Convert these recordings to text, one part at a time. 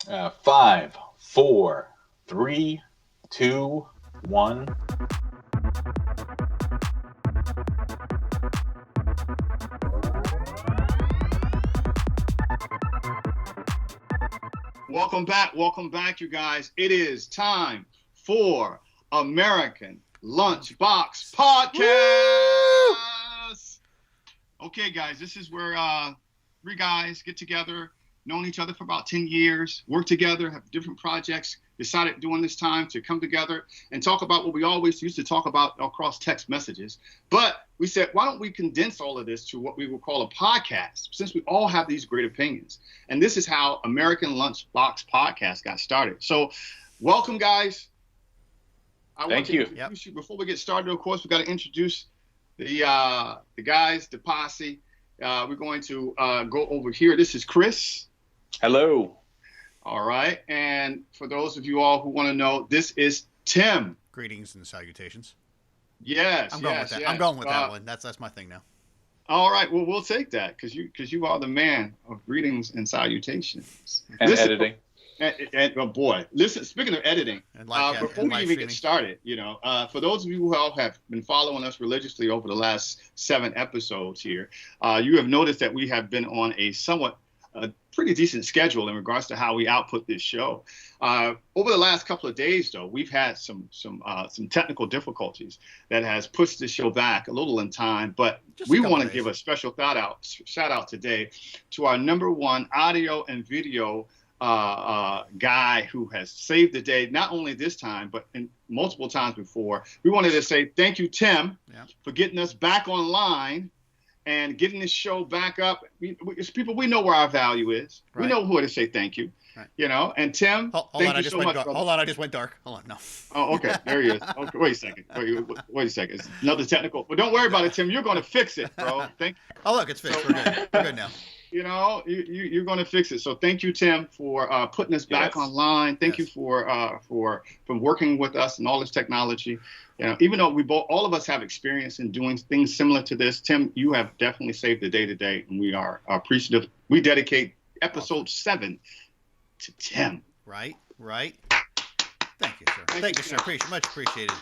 Five, four, three, two, one. Welcome back, you guys. It is time for American Lunchbox Podcast. Okay, guys, this is where three guys get together, known each other for about 10 years, work together, have different projects, decided during this time to come together and talk about what we always used to talk about across text messages. But we said, why don't we condense all of this to what we would call a podcast, since we all have these great opinions. And this is how American Lunchbox Podcast got started. So welcome, guys. I want to introduce you. Before we get started, of course, we've got to introduce the guys, the posse. We're going to go over here. This is Chris. Hello. All right. And for those of you all who want to know, this is Tim. Greetings and salutations. Yes. I'm going with that. I'm going with that one. That's my thing now. All right. Well, we'll take that because you are the man of greetings and salutations. And editing. And oh boy, listen, speaking of editing, before we even get started, for those of you who all have been following us religiously over the last 7 episodes here, you have noticed that we have been on a pretty decent schedule in regards to how we output this show. Over the last couple of days, though, we've had some technical difficulties that has pushed the show back a little in time. But we want to give a special shout out today to our #1 audio and video guy who has saved the day, not only this time, but in multiple times before. We wanted to say thank you, Tim, for getting us back online and getting this show back up. It's people, we know where our value is. Right. We know who to say thank you. Right. And Tim, thank you so much. Hold on, I just went dark. Hold on, no. Oh, okay, there he is. Okay, wait a second. Wait a second. It's another technical. But don't worry about it, Tim. You're going to fix it, bro. Oh, look, it's fixed. We're good. We're good now. You're going to fix it. So thank you, Tim, for putting us back online. Thank you for working with us and all this technology. Even though all of us have experience in doing things similar to this, Tim, you have definitely saved the day today, and we are appreciative. We dedicate episode 7 to Tim. Right. Thank you, sir. Thank you, sir. Much appreciated.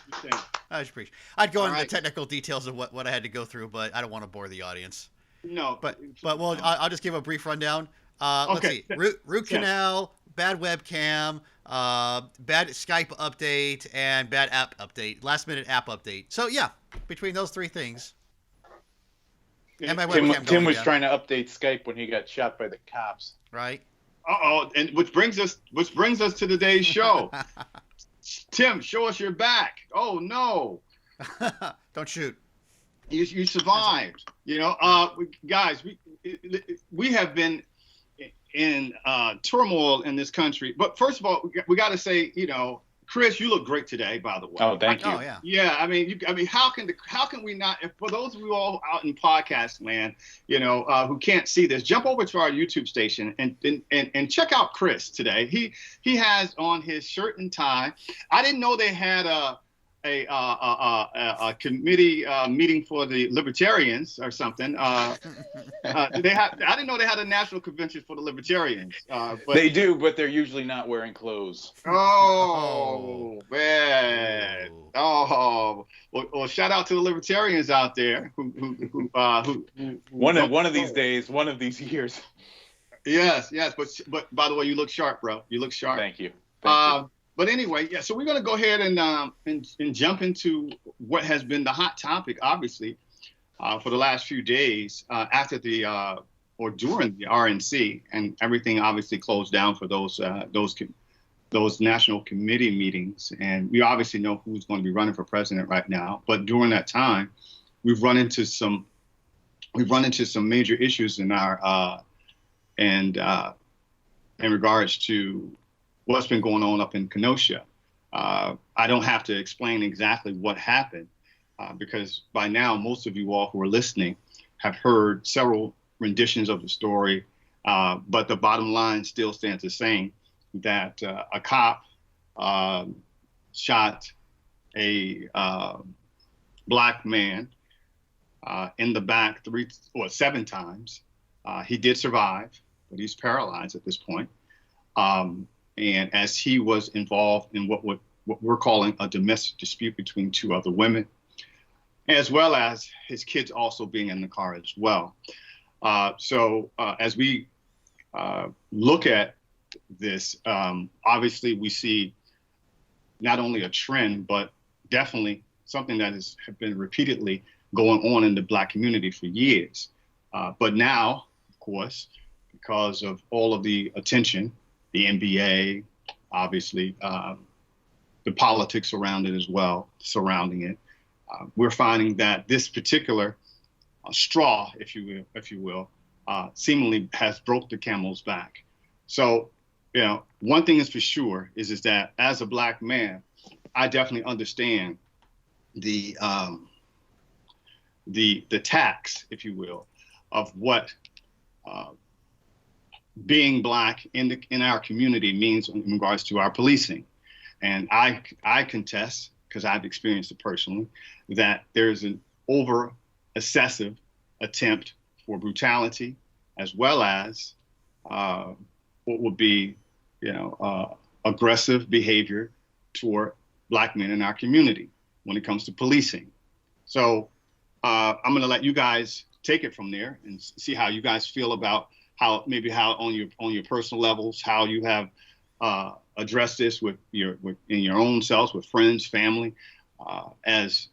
Much appreciated. I'd go into the technical details of what I had to go through, but I don't want to bore the audience. No. But well, I'll just give a brief rundown. Let's see. Root canal, bad webcam, bad Skype update, and bad app update. Last minute app update. So yeah, between those 3 things. And my webcam Tim was trying to update Skype when he got shot by the cops. Right. And which brings us to today's show. Tim, show us your back. Oh no. Don't shoot. You survived. Guys, we have been in turmoil in this country. But first of all, we got to say, Chris, you look great today, by the way. Oh, thank you. Oh, yeah. Yeah, I mean, how can we not? For those of you all out in podcast land, who can't see this, jump over to our YouTube station and check out Chris today. He has on his shirt and tie. I didn't know they had a committee meeting for the libertarians or something. I didn't know they had a national convention for the libertarians. But they do, but they're usually not wearing clothes. Oh, man. Oh, well, shout out to the libertarians out there who one of these days, one of these years. Yes, but by the way, you look sharp, bro. You look sharp. Thank you. But anyway, yeah, so we're going to go ahead and jump into what has been the hot topic, obviously, for the last few days after or during the RNC, and everything obviously closed down for those national committee meetings. And we obviously know who's going to be running for president right now. But during that time, we've run into some major issues in regards to what's been going on up in Kenosha. I don't have to explain exactly what happened because by now, most of you all who are listening have heard several renditions of the story. But the bottom line still stands the same, that a cop shot a black man in the back 7 times. He did survive, but he's paralyzed at this point. And as he was involved in what we're calling a domestic dispute between two other women, as well as his kids also being in the car as well. So as we look at this, obviously we see not only a trend, but definitely something that has been repeatedly going on in the Black community for years. But now, of course, because of all of the attention, the NBA, obviously, the politics around it as well, surrounding it, we're finding that this particular straw, if you will, seemingly has broke the camel's back. So, one thing is for sure is that as a Black man, I definitely understand the tax, if you will, of what being Black in our community means in regards to our policing. And I contest, because I've experienced it personally, that there's an over excessive attempt for brutality, as well as what would be, aggressive behavior toward Black men in our community when it comes to policing. So I'm going to let you guys take it from there and see how you guys feel about how on your personal levels, how you have addressed this in your own selves, with friends, family, as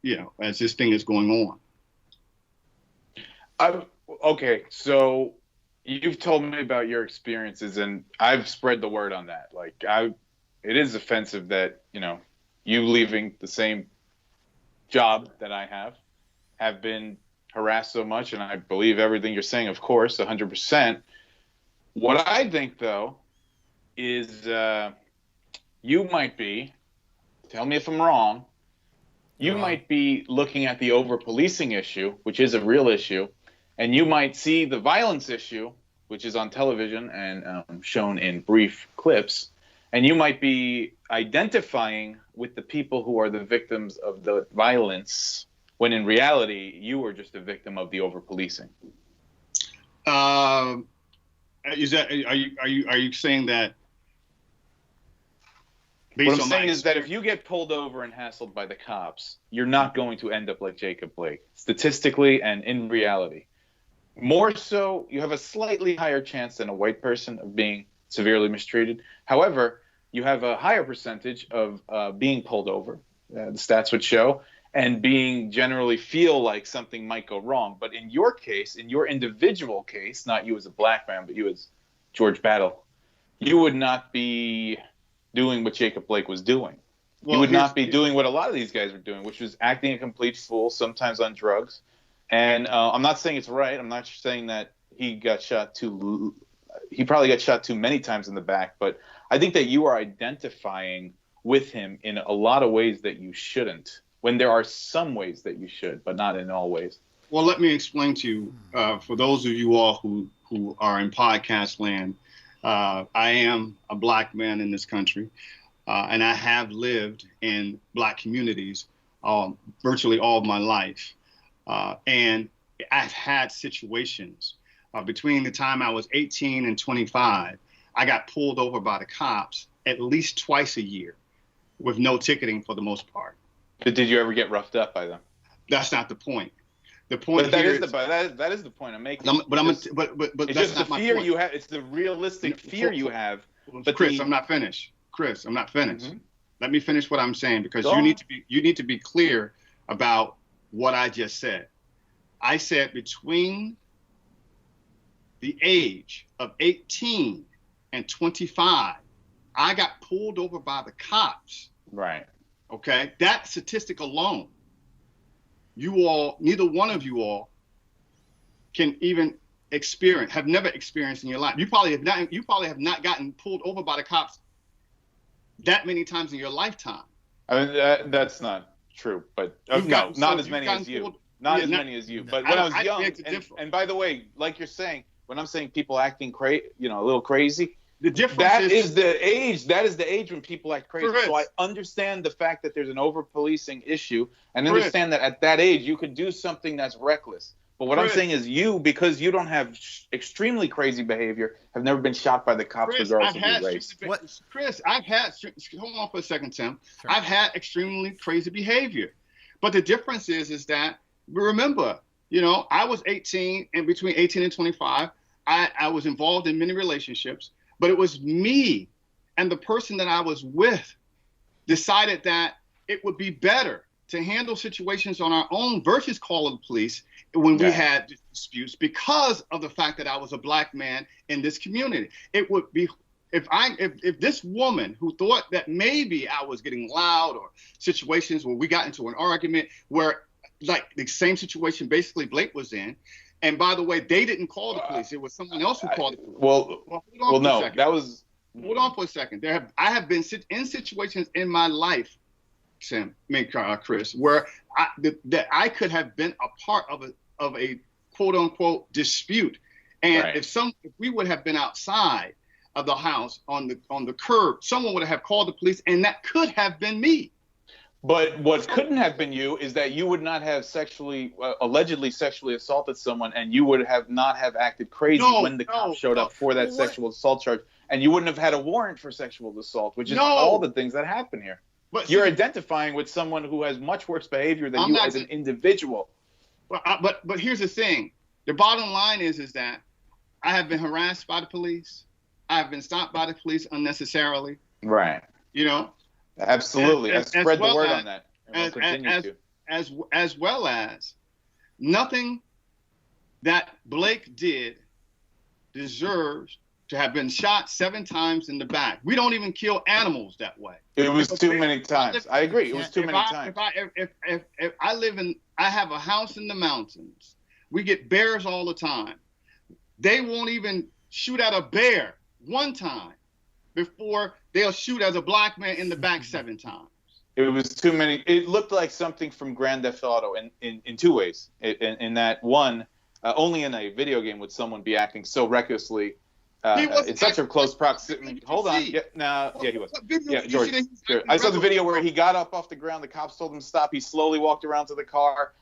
this thing is going on. Okay, so you've told me about your experiences, and I've spread the word on that. It is offensive that you leaving the same job that I have been harassed so much, and I believe everything you're saying, of course, 100%. What I think, though, is you might be, tell me if I'm wrong, you might be looking at the over-policing issue, which is a real issue, and you might see the violence issue, which is on television and shown in brief clips, and you might be identifying with the people who are the victims of the violence, when in reality, you were just a victim of the over-policing. Are you saying that? What I'm saying is that if you get pulled over and hassled by the cops, you're not going to end up like Jacob Blake, statistically and in reality. More so, you have a slightly higher chance than a white person of being severely mistreated. However, you have a higher percentage of being pulled over, the stats would show, and being generally feel like something might go wrong. But in your case, in your individual case, not you as a Black man, but you as George Battle, you would not be doing what Jacob Blake was doing. Well, you would not be doing what a lot of these guys were doing, which was acting a complete fool, sometimes on drugs. And I'm not saying it's right. I'm not saying that he probably got shot too many times in the back, but I think that you are identifying with him in a lot of ways that you shouldn't, when there are some ways that you should, but not in all ways. Well, let me explain to you, for those of you all who are in podcast land, I am a Black man in this country, and I have lived in Black communities virtually all of my life. And I've had situations between the time I was 18 and 25, I got pulled over by the cops at least twice a year with no ticketing for the most part. But did you ever get roughed up by them? That's not the point. The point that is the point I'm making. But it's that's just not the my fear point. you have. It's the realistic fear you have. But Chris, I'm not finished. Mm-hmm. Let me finish what I'm saying, because you need to be clear about what I just said. I said between the age of 18 and 25, I got pulled over by the cops. Right. Okay. That statistic alone, neither one of you all can even have never experienced in your life. You probably have not gotten pulled over by the cops that many times in your lifetime. I mean, that's not true, but not as many as you. Not as many as you. But when I was young, and by the way, like you're saying, when I'm saying people acting a little crazy, the difference is the age. That is the age when people act crazy. So I understand the fact that there's an over-policing issue, and understand that at that age you could do something that's reckless. But what I'm saying is because you don't have extremely crazy behavior, have never been shot by the cops regardless of your race. Chris, hold on for a second, Tim. Sure. I've had extremely crazy behavior. But the difference is that, remember, I was 18, and between 18 and 25, I was involved in many relationships, but it was me and the person that I was with decided that it would be better to handle situations on our own versus call the police when we had disputes because of the fact that I was a black man in this community. It would be if this woman who thought that maybe I was getting loud, or situations where we got into an argument where like the same situation basically Blake was in. And by the way, they didn't call the police. It was someone else who called the police. Hold on for a second. I have been in situations in my life, Chris, where I could have been a part of a quote unquote dispute, and if we would have been outside of the house on the curb, someone would have called the police, and that could have been me. But what couldn't have been you is that you would not have allegedly sexually assaulted someone, and you would not have acted crazy when the cops showed up for that sexual assault charge, and you wouldn't have had a warrant for sexual assault, which is all the things that happen here. But you're identifying with someone who has much worse behavior than you as an individual. But here's the thing. The bottom line is that I have been harassed by the police. I have been stopped by the police unnecessarily. Right. Absolutely. I spread the word on that. As well as nothing that Blake did deserves to have been shot 7 times in the back. We don't even kill animals that way. It was too many times. I agree. It was too many times. If I have a house in the mountains. We get bears all the time. They won't even shoot at a bear one time before they'll shoot as a black man in the back 7 times. It was too many. It looked like something from Grand Theft Auto in 2 ways. In that one, only in a video game would someone be acting so recklessly. In such a close proximity. Hold on. He was. George. Sure. I saw the video where he got up off the ground. The cops told him to stop. He slowly walked around to the car,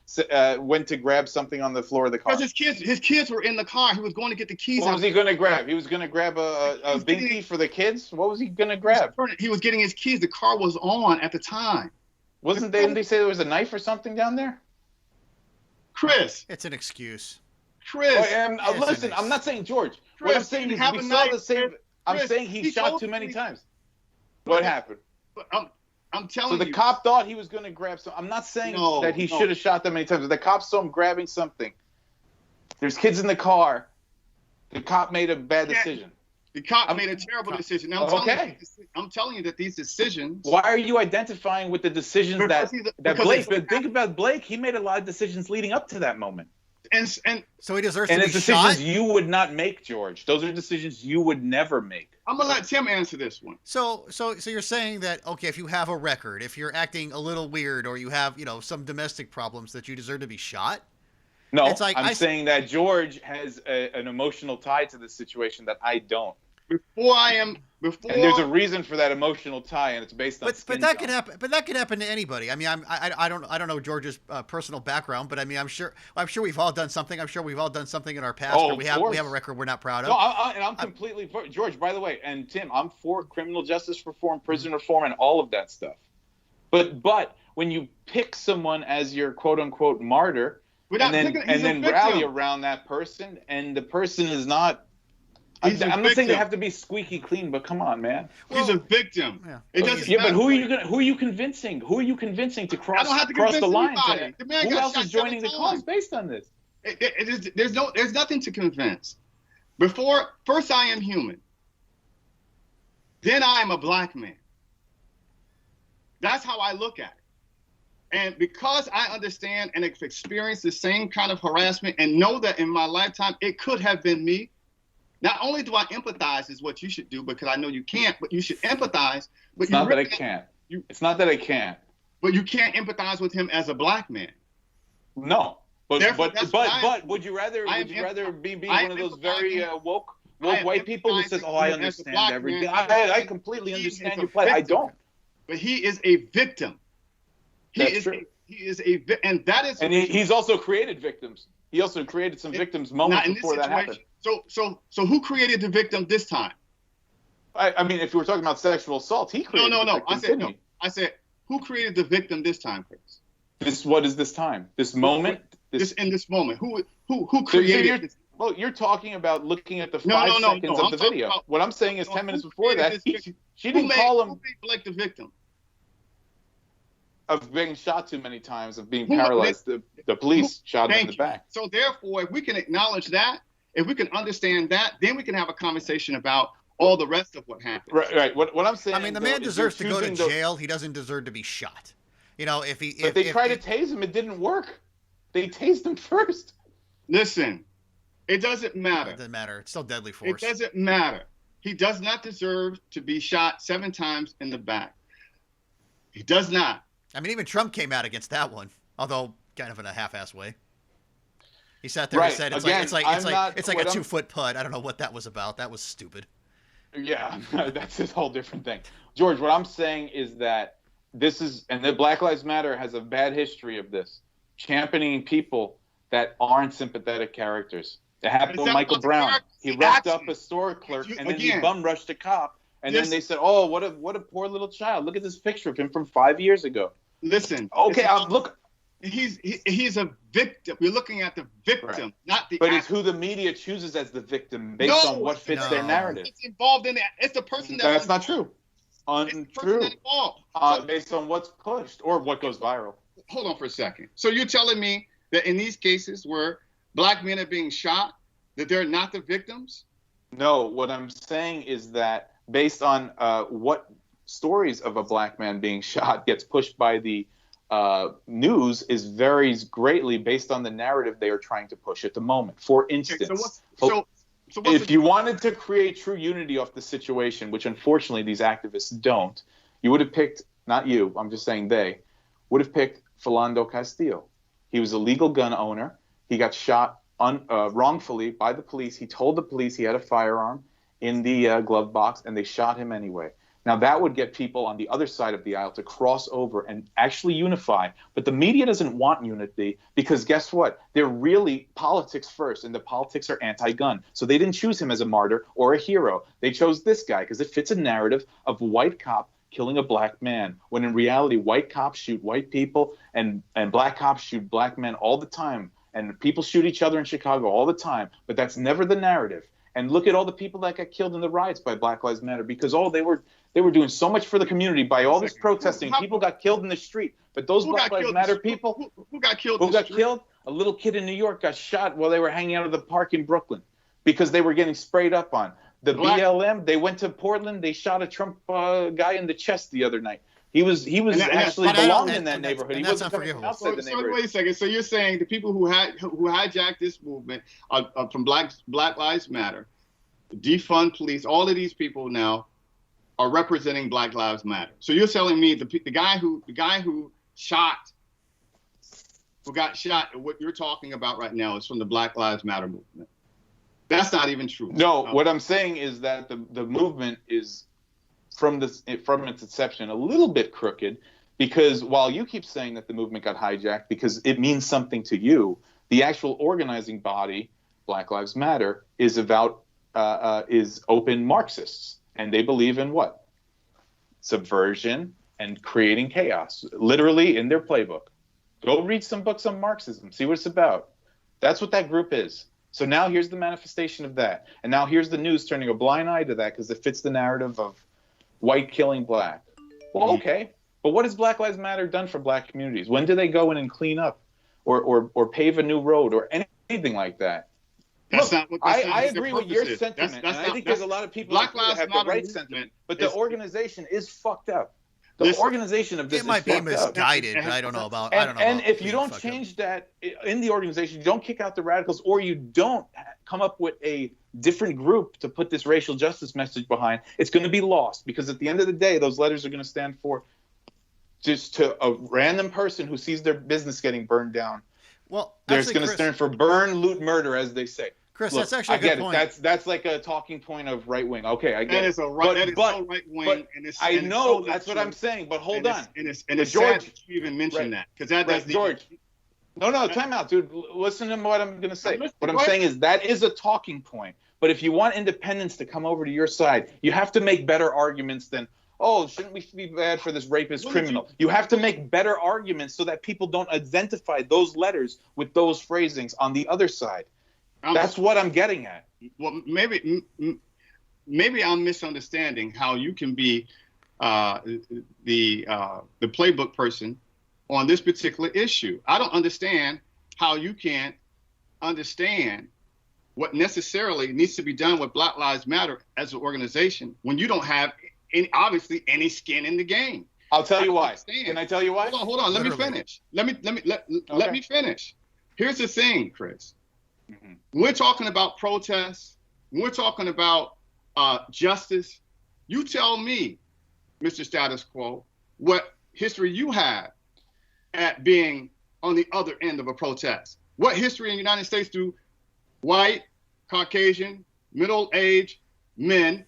went to grab something on the floor of the car. Because his kids were in the car. He was going to get the keys. What was he going to grab? He was going to grab a binky for the kids? What was he going to grab? He was getting his keys. The car was on at the time. Didn't they say there was a knife or something down there? Chris. It's an excuse. Chris. Listen, I'm not saying George. Chris, what I'm saying is we saw the same. I'm saying he shot too many times. What happened? I'm telling you. So the cop thought he was going to grab something. I'm not saying that he should have shot that many times. But the cop saw him grabbing something. There's kids in the car. The cop made a bad decision. The cop made a terrible decision. I'm telling you that these decisions. Why are you identifying with the decisions that Blake? But think about Blake. He made a lot of decisions leading up to that moment. And so he deserves to be shot. And it's decisions you would not make, George. Those are decisions you would never make. I'm gonna let Tim answer this one. So you're saying that if you have a record, if you're acting a little weird, or you have some domestic problems, that you deserve to be shot? No, I'm saying that George has an emotional tie to this situation that I don't. And there's a reason for that emotional tie, and it's based on. But that could happen. But that could happen to anybody. I mean, I don't know George's personal background, but I mean, I'm sure we've all done something. I'm sure we've all done something in our past where we have a record we're not proud of. No, I'm completely for George. By the way, and Tim, I'm for criminal justice reform, prison reform, and all of that stuff. But when you pick someone as your quote unquote martyr, and then rally around that person, and the person is not. I'm not saying they have to be squeaky clean, but come on, man. He's a victim. Yeah, but who are you convincing? Who are you convincing to cross the line? Who else is joining the cause based on this? There's nothing to convince. First I am human. Then I am a black man. That's how I look at it. And because I understand and experienced the same kind of harassment and know that in my lifetime it could have been me, not only do I empathize is what you should do, because I know you can't, but you should empathize. But it's not that I can't. It's not that I can't. But you can't empathize with him as a black man. No. But would you rather be one of those very woke white people who says, "Oh, I understand everything. I completely understand your plight." I don't. But he is a victim. That's true. He is a and that is. And he's also created victims. He also created some victims moments before that happened. So who created the victim this time? I mean, if you were talking about sexual assault, he created the victim, I said, who created the victim this time, Chris? What is this time? This moment? In this moment. Who created this? Well, you're talking about looking at the 5 seconds of the video. What I'm saying is 10 minutes before that, she didn't call him. Who made Blake the victim? Of being shot too many times, of being paralyzed. The police shot him in the back. So therefore, if we can acknowledge that, if we can understand that, then we can have a conversation about all the rest of what happened. Right. What I'm saying. I mean, the man deserves to go to jail. He doesn't deserve to be shot. You know, if they tried to tase him, it didn't work. They tased him first. Listen, it doesn't matter. It doesn't matter. It's still deadly force. It doesn't matter. He does not deserve to be shot 7 times in the back. He does not. I mean, even Trump came out against that one, although kind of in a half-ass way. He sat there and said, "It's like a 2-foot putt." I don't know what that was about. That was stupid. Yeah, that's a whole different thing. George, what I'm saying is that the Black Lives Matter has a bad history of this, championing people that aren't sympathetic characters. It happened with Michael Brown. He roughed up a store clerk, and then he bum rushed a cop, and then they said, "Oh, what a poor little child. Look at this picture of him from 5 years ago." Listen. Okay, look. He's a victim. We're looking at the victim, not the. But it's who the media chooses as the victim based on what fits their narrative. It's involved in it. It's the person that's not true. Untrue. Based on what's pushed or what goes viral. Hold on for a second. So you're telling me that in these cases where black men are being shot, that they're not the victims? No, what I'm saying is that based on what stories of a black man being shot gets pushed by the news varies greatly based on the narrative they are trying to push at the moment. For instance, if you wanted to create true unity off the situation, which unfortunately these activists don't, you would have picked, not you, I'm just saying they, would have picked Philando Castillo. He was a legal gun owner. He got shot wrongfully by the police. He told the police he had a firearm in the glove box, and they shot him anyway. Now, that would get people on the other side of the aisle to cross over and actually unify. But the media doesn't want unity because guess what? They're really politics first, and the politics are anti-gun. So they didn't choose him as a martyr or a hero. They chose this guy because it fits a narrative of white cop killing a black man, when in reality, white cops shoot white people and black cops shoot black men all the time. And people shoot each other in Chicago all the time. But that's never the narrative. And look at all the people that got killed in the riots by Black Lives Matter because they were doing so much for the community by all this protesting. People got killed in the street. But those Black Lives Matter people, who got killed? Who got killed? A little kid in New York got shot while they were hanging out at the park in Brooklyn because they were getting sprayed up on. The BLM, they went to Portland. They shot a Trump guy in the chest the other night. He was actually belonged in that neighborhood. He wasn't coming outside the neighborhood. Wait a second. So you're saying the people who hijacked this movement from Black Lives Matter, defund police, all of these people now are representing Black Lives Matter. So you're telling me the guy who got shot, what you're talking about right now is from the Black Lives Matter movement. That's not even true. No, what I'm saying is that the movement is from its inception a little bit crooked, because while you keep saying that the movement got hijacked because it means something to you, the actual organizing body, Black Lives Matter, is open Marxists, and they believe in what? Subversion and creating chaos, literally in their playbook. Go read some books on Marxism, see what it's about. That's what that group is. So now here's the manifestation of that, and now here's the news turning a blind eye to that because it fits the narrative of white killing black. Well, okay, but what has Black Lives Matter done for black communities? When do they go in and clean up or pave a new road or anything like that? I agree with your sentiment, and I think there's a lot of people that have the right sentiment, but the organization is fucked up. The organization of this might be misguided, but I don't know about. And if you don't change that in the organization, you don't kick out the radicals, or you don't come up with a different group to put this racial justice message behind, it's going to be lost. Because at the end of the day, those letters are going to stand for just to a random person who sees their business getting burned down. Well, there's going to stand for burn, loot, murder, as they say. Chris, look, that's actually a good point. That's like a talking point of right wing. Okay, I get that is a right, so right wing. I know that's what I'm saying, but hold on. And it's George, you even mentioned that because that doesn't. George, No, time out, dude. Listen to what I'm going to say. What I'm saying is that is a talking point. But if you want independents to come over to your side, you have to make better arguments than, oh, shouldn't we be bad for this rapist criminal? You have to make better arguments so that people don't identify those letters with those phrasings on the other side. That's what I'm getting at. Well, maybe I'm misunderstanding how you can be the playbook person on this particular issue. I don't understand how you can't understand what necessarily needs to be done with Black Lives Matter as an organization when you don't have obviously any skin in the game. I'll tell you why. Can I tell you why? Hold on. Let me finish. Let me finish. Here's the thing, Chris. Mm-hmm. When we're talking about protests, when we're talking about justice, you tell me, Mr. Status Quo, what history you have at being on the other end of a protest. What history in the United States do white, Caucasian, middle-aged men,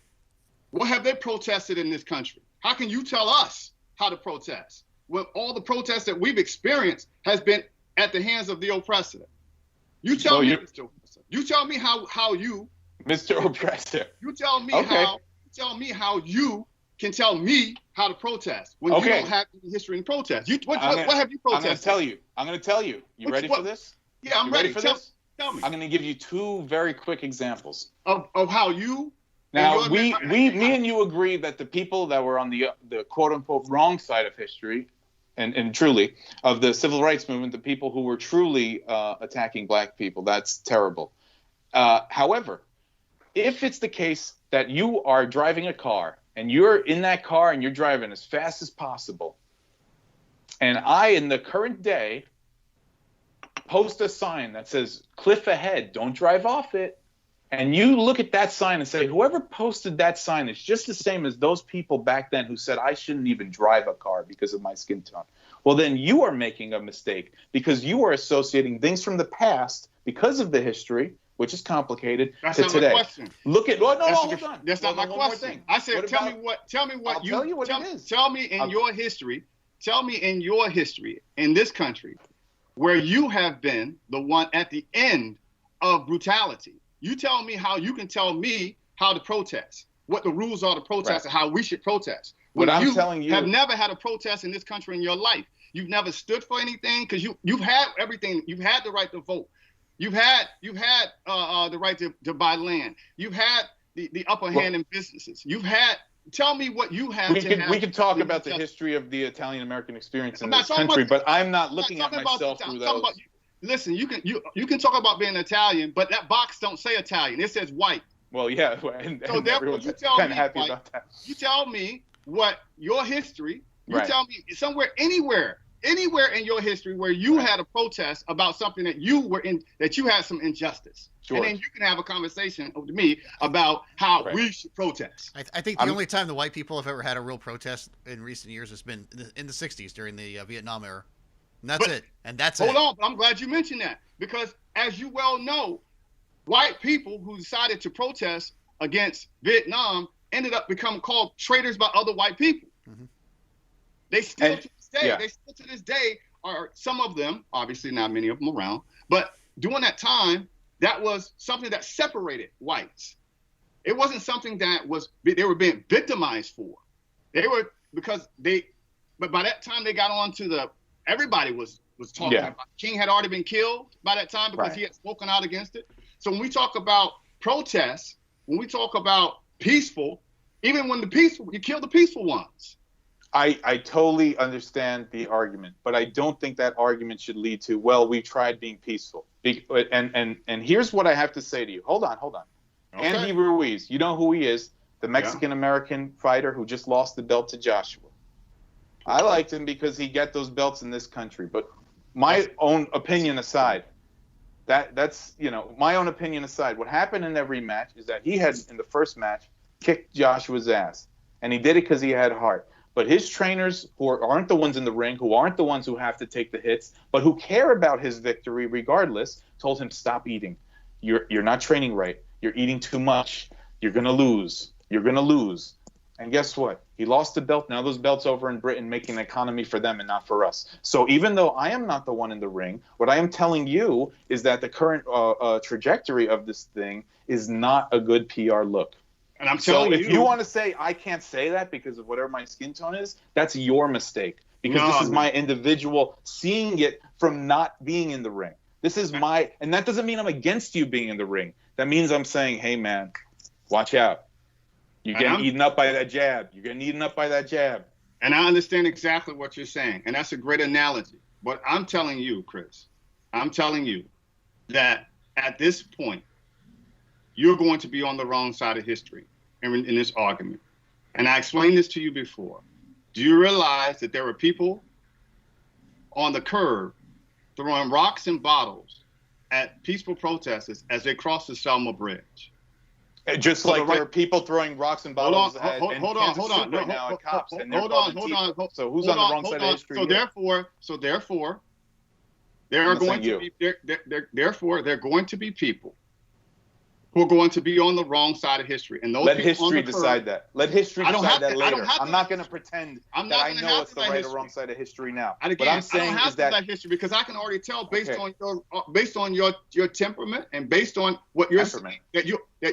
what have they protested in this country? How can you tell us how to protest when all the protests that we've experienced has been at the hands of the oppressor? You tell me, Mr. Oppressor. You tell me how you, Mr. Oppressor. You tell me how you can tell me how to protest when you don't have any history in protest. What have you protested? I'm going to tell you. You ready for this? Yeah, I'm ready for this. Tell me. I'm going to give you two very quick examples of how you. Now, me and you agree that the people that were on the quote unquote wrong side of history, and truly of the civil rights movement, the people who were truly attacking black people, that's terrible. However, if it's the case that you are driving a car and you're in that car and you're driving as fast as possible, and I, in the current day, post a sign that says cliff ahead, don't drive off it, and you look at that sign and say, whoever posted that sign is just the same as those people back then who said I shouldn't even drive a car because of my skin tone. Well, then you are making a mistake because you are associating things from the past because of the history, which is complicated, to today. My question. Look at hold on. That's not my question. I said, tell me what in your history. Tell me in your history in this country where you have been the one at the end of brutality. You tell me how you can tell me how to protest, what the rules are to protest, and how we should protest. What I'm telling you, have never had a protest in this country in your life. You've never stood for anything because you've had everything. You've had the right to vote. You've had the right to buy land. You've had the upper hand in businesses. You've had. Tell me what you have. We can talk about the history of the Italian American experience in this country, but I'm not looking at myself through those. Listen, you can talk about being Italian, but that box don't say Italian. It says white. Well, yeah, and everyone's kind of happy about that. You tell me what your history. You tell me somewhere, anywhere in your history where you had a protest about something that you had some injustice. Sure. And then you can have a conversation with me about how we should protest. I think the only time the white people have ever had a real protest in recent years has been in the 60s during the Vietnam era. And that's it. Hold on, but I'm glad you mentioned that because as you well know, white people who decided to protest against Vietnam ended up becoming called traitors by other white people. Mm-hmm. They still to this day are, some of them, obviously not many of them around, but during that time, that was something that separated whites. It wasn't something that they were being victimized for. But by that time they got on to everybody was talking about King had already been killed by that time because he had spoken out against it. So when we talk about protests, when we talk about peaceful, even when you kill the peaceful ones. I totally understand the argument, but I don't think that argument should lead to, well, we tried being peaceful. And here's what I have to say to you. Hold on. Okay. Andy Ruiz, you know who he is, the Mexican-American fighter who just lost the belt to Joshua. I liked him because he got those belts in this country. But my own opinion aside, my own opinion aside, what happened in every match is that he had, in the first match, kicked Joshua's ass. And he did it because he had heart. But his trainers, who aren't the ones in the ring, who aren't the ones who have to take the hits, but who care about his victory regardless, told him, stop eating. You're not training right. You're eating too much. You're going to lose. And guess what? He lost the belt. Now those belts over in Britain making an economy for them and not for us. So even though I am not the one in the ring, what I am telling you is that the current trajectory of this thing is not a good PR look. And I'm telling you. So if you want to say I can't say that because of whatever my skin tone is, that's your mistake. Because this is my individual seeing it from not being in the ring. This is and that doesn't mean I'm against you being in the ring. That means I'm saying, hey, man, watch out. You're getting eaten up by that jab. You're getting eaten up by that jab. And I understand exactly what you're saying. And that's a great analogy. But I'm telling you, Chris, I'm telling you that at this point, you're going to be on the wrong side of history in this argument. And I explained this to you before. Do you realize that there were people on the curb throwing rocks and bottles at peaceful protesters as they crossed the Selma Bridge? Just like there are people throwing rocks and bottles at hold on. Right now at cops. Hold on. So who's on the wrong side of history? So therefore, there are going to be therefore there are going to be people who are going to be on the wrong side of history. And those let history decide that. Let history decide that later. I'm not going to pretend that I know what's the right or wrong side of history now. What I'm saying is that history, because I can already tell based on your temperament and based on what you're saying that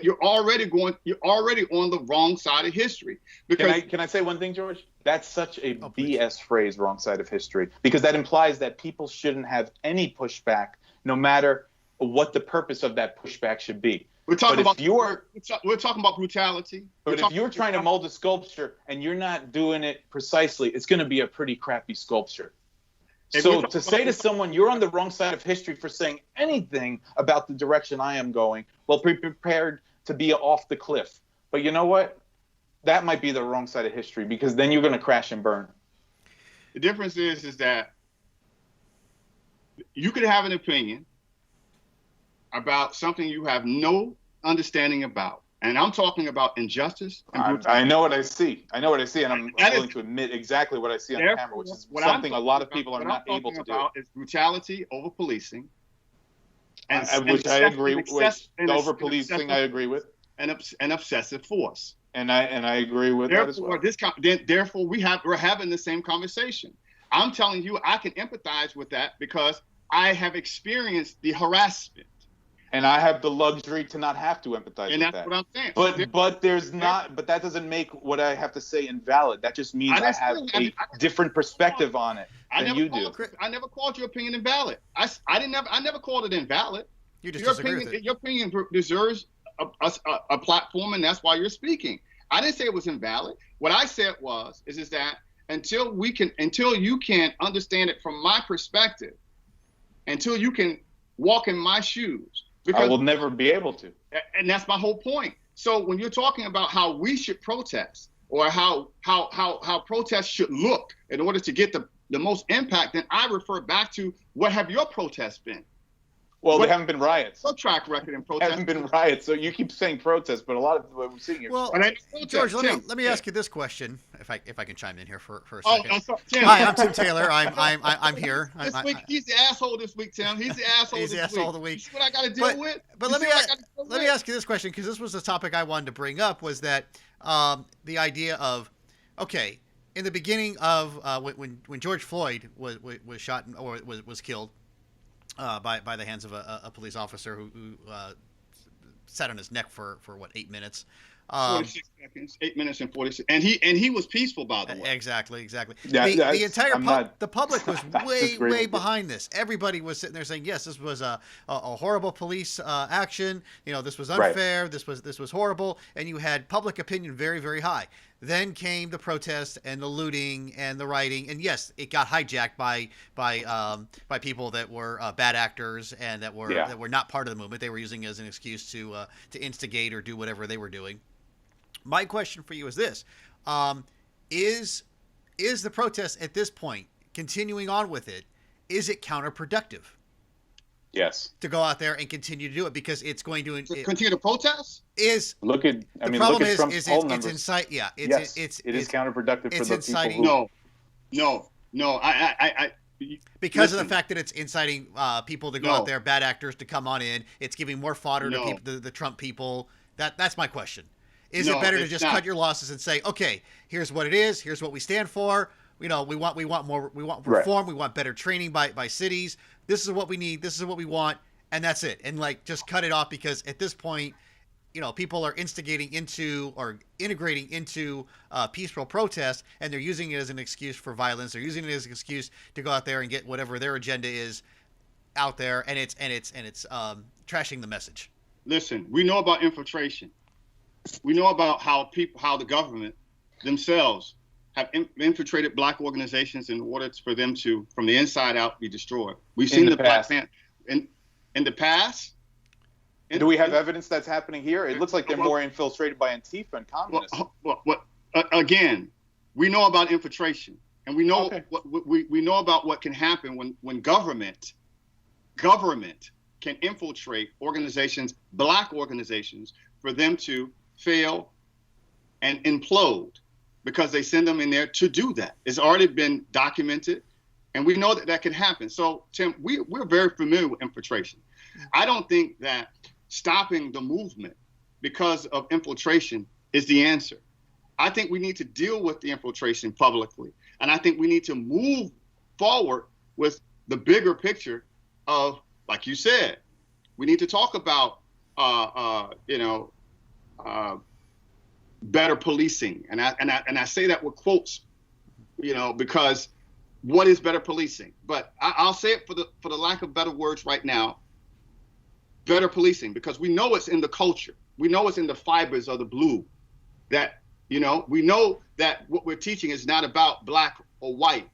you're already on the wrong side of history. Because can I say one thing, George? That's such a BS phrase, wrong side of history, because that implies that people shouldn't have any pushback, no matter what the purpose of that pushback should be. We're talking about brutality. But if you're trying to mold a sculpture and you're not doing it precisely, it's going to be a pretty crappy sculpture. So to say to someone, you're on the wrong side of history for saying anything about the direction I am going, well, be prepared to be off the cliff. But you know what? That might be the wrong side of history, because then you're going to crash and burn. The difference is that you could have an opinion about something you have no understanding about. And I'm talking about injustice. And I know what I see. And I'm willing to admit exactly what I see on the camera, which is something a lot of people are not able to do. What I'm talking about is brutality over policing. Which I agree with. The over policing, I agree with. And obsessive force. And I agree with that as well. Therefore, we're having the same conversation. I'm telling you, I can empathize with that because I have experienced the harassment. And I have the luxury to not have to empathize with that. And that's what I'm saying. But that doesn't make what I have to say invalid. That just means I have a different perspective on it than you do. I never called your opinion invalid. I never called it invalid. You just disagree with it. Your opinion deserves a platform, and that's why you're speaking. I didn't say it was invalid. What I said is that until you can understand it from my perspective, until you can walk in my shoes, I will never be able to. And that's my whole point. So when you're talking about how we should protest, or how protests should look in order to get the most impact, then I refer back to what have your protests been? Well, there haven't been riots. No track record in protests. Haven't been riots. So you keep saying protests, but a lot of what we're seeing here. Well, George, let me ask you this question, if I can chime in here for a second. Tim. Hi, I'm Tim Taylor. I'm here. This week he's the asshole. This week, Tim. He's the asshole. He's the asshole of the week. This is what I got to deal with. But let me ask you this question, because this was the topic I wanted to bring up. Was that the idea of, okay, in the beginning of when George Floyd was shot or was killed by the hands of a police officer who sat on his neck for what, 8 minutes. 46 seconds, 8 minutes and 46, and he was peaceful, by the way. Exactly. Yeah, the entire the public was way behind this. Everybody was sitting there saying, yes, this was a horrible police action. This was unfair. Right. This was horrible, and you had public opinion very, very high. Then came the protest and the looting and the rioting, and yes, it got hijacked by people that were bad actors and that were not part of the movement. They were using it as an excuse to instigate or do whatever they were doing. My question for you is this: is the protest at this point, continuing on with it, is it counterproductive? Yes. To go out there and continue to do it, because it's going to continue to protest. Look at Trump's poll numbers. It's it is counterproductive for the people who... No. I because of the fact that it's inciting people to go out there, bad actors to come on in. It's giving more fodder to the Trump people. That's my question. Is it better to just cut your losses and say, okay, here's what it is, here's what we stand for. We want more, we want reform, we want better training by cities. This is what we need, this is what we want, and that's it. And like just cut it off, because at this point, people are instigating into or integrating into peaceful protest, and they're using it as an excuse for violence. They're using it as an excuse to go out there and get whatever their agenda is out there, and it's trashing the message. Listen, we know about infiltration. We know about how the government themselves have infiltrated black organizations in order for them to, from the inside out, be destroyed. We've seen the Black Panther in the past. Do we have evidence that's happening here? It looks like they're more infiltrated by Antifa and communists. Again, we know about infiltration, and we know we know about what can happen when government can infiltrate organizations, black organizations, for them to fail and implode, because they send them in there to do that. It's already been documented, and we know that can happen. So, Tim, we're very familiar with infiltration. I don't think that stopping the movement because of infiltration is the answer. I think we need to deal with the infiltration publicly, and I think we need to move forward with the bigger picture of, like you said, we need to talk about better policing, and I say that with quotes, because what is better policing? But I'll say it for the lack of better words right now. Better policing, because we know it's in the culture. We know it's in the fibers of the blue. That we know that what we're teaching is not about black or white,